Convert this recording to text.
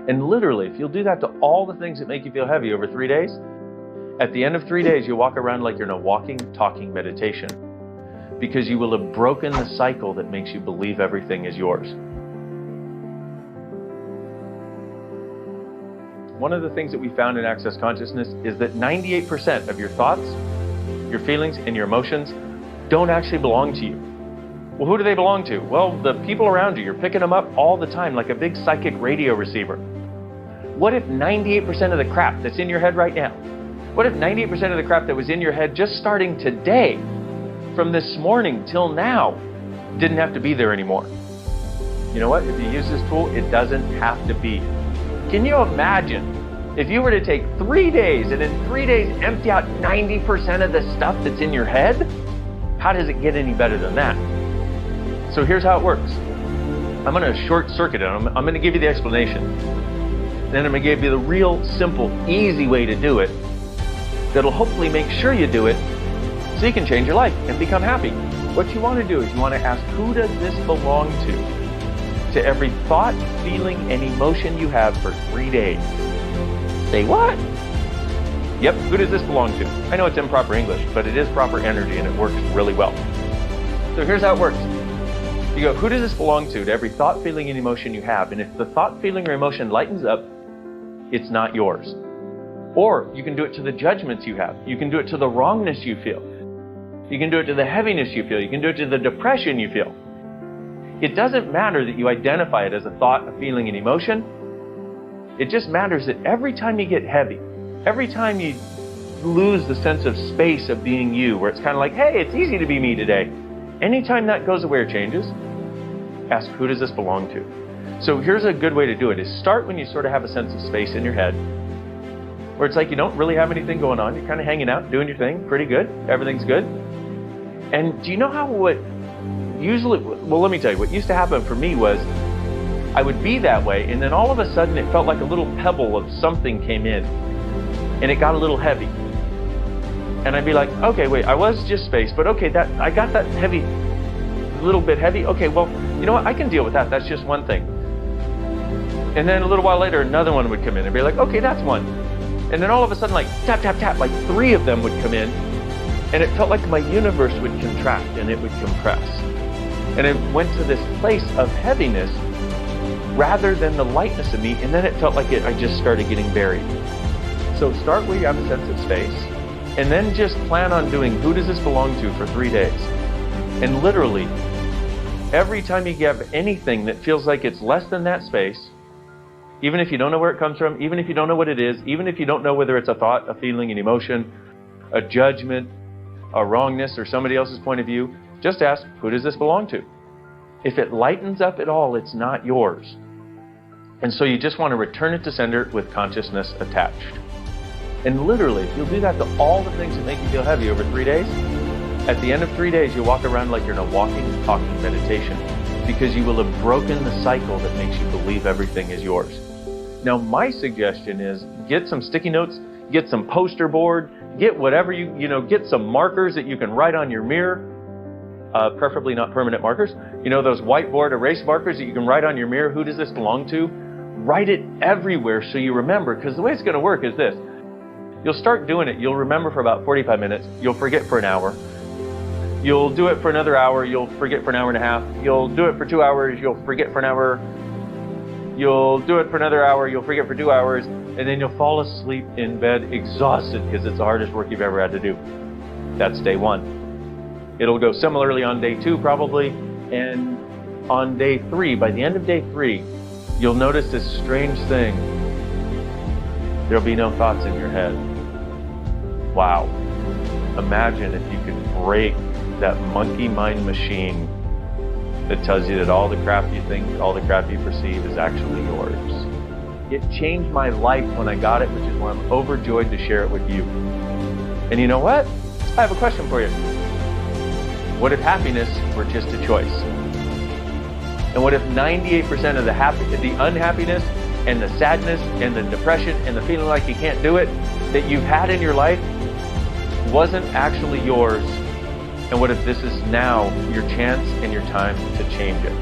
And literally, if you'll do that to all the things that make you feel heavy over 3 days, at the end of 3 days, you'll walk around like you're in a walking, talking meditation, because you will have broken the cycle that makes you believe everything is yours. One of the things that we found in Access Consciousness is that 98% of your thoughts, your feelings, and your emotions don't actually belong to you. Well, who do they belong to? Well, the people around you. You're picking them up all the time like a big psychic radio receiver. What if 98% of the crap that's in your head right now, what if 98% of the crap that was in your head just starting today, from this morning till now, didn't have to be there anymore? You know what? If you use this tool, it doesn't have to be. Can you imagine if you were to take 3 days and in 3 days empty out 90% of the stuff that's in your head? How does it get any better than that? So here's how it works. I'm going to short circuit it. I'm going to give you the explanation. Then I'm going to give you the real simple, easy way to do it that'll hopefully make sure you do it so you can change your life and become happy. What you want to do is you want to ask, who does this belong to? To every thought, feeling, and emotion you have for 3 days. Say what? Yep, who does this belong to? I know it's improper English, but it is proper energy and it works really well. So here's how it works. You go, who does this belong to every thought, feeling, and emotion you have? And if the thought, feeling, or emotion lightens up, it's not yours. Or you can do it to the judgments you have. You can do it to the wrongness you feel. You can do it to the heaviness you feel. You can do it to the depression you feel. It doesn't matter that you identify it as a thought, a feeling, and emotion. It just matters that every time you get heavy, every time you lose the sense of space of being you, where it's kind of like, hey, it's easy to be me today. Anytime that goes away or changes, ask, who does this belong to? So here's a good way to do it, is start when you sort of have a sense of space in your head, where it's like you don't really have anything going on. You're kind of hanging out, doing your thing, pretty good. Everything's good. And do you know how let me tell you, what used to happen for me was I would be that way, and then all of a sudden it felt like a little pebble of something came in, and it got a little heavy. And I'd be like, okay, wait, I was just space, but okay, I got that heavy, a little bit heavy. Okay, well, you know what? I can deal with that. That's just one thing. And then a little while later, another one would come in and be like, okay, that's one. And then all of a sudden, like tap, tap, tap, like 3 of them would come in, and it felt like my universe would contract and it would compress. And it went to this place of heaviness rather than the lightness of me, and then it felt like I just started getting buried. So start where you have a sense of space, and then just plan on doing, who does this belong to, for 3 days. And literally, every time you have anything that feels like it's less than that space, even if you don't know where it comes from, even if you don't know what it is, even if you don't know whether it's a thought, a feeling, an emotion, a judgment, a wrongness, or somebody else's point of view, just ask, who does this belong to? If it lightens up at all, it's not yours. And so you just want to return it to sender with consciousness attached. And literally, if you'll do that to all the things that make you feel heavy over 3 days, at the end of 3 days, you'll walk around like you're in a walking, talking meditation, because you will have broken the cycle that makes you believe everything is yours. Now, my suggestion is get some sticky notes, get some poster board, get whatever get some markers that you can write on your mirror, preferably not permanent markers. You know, those whiteboard erase markers that you can write on your mirror, who does this belong to? Write it everywhere so you remember, because the way it's going to work is this. You'll start doing it, you'll remember for about 45 minutes, you'll forget for an hour. You'll do it for another hour, you'll forget for an hour and a half. You'll do it for 2 hours, you'll forget for an hour. You'll do it for another hour, you'll forget for 2 hours, and then you'll fall asleep in bed exhausted because it's the hardest work you've ever had to do. That's day 1. It'll go similarly on day 2 probably, and on day 3, by the end of day 3, you'll notice this strange thing. There'll be no thoughts in your head. Wow. Imagine if you could break that monkey mind machine that tells you that all the crap you think, all the crap you perceive is actually yours. It changed my life when I got it, which is why I'm overjoyed to share it with you. And you know what? I have a question for you. What if happiness were just a choice? And what if 98% of the unhappiness and the sadness and the depression and the feeling like you can't do it that you've had in your life wasn't actually yours? And what if this is now your chance and your time to change it?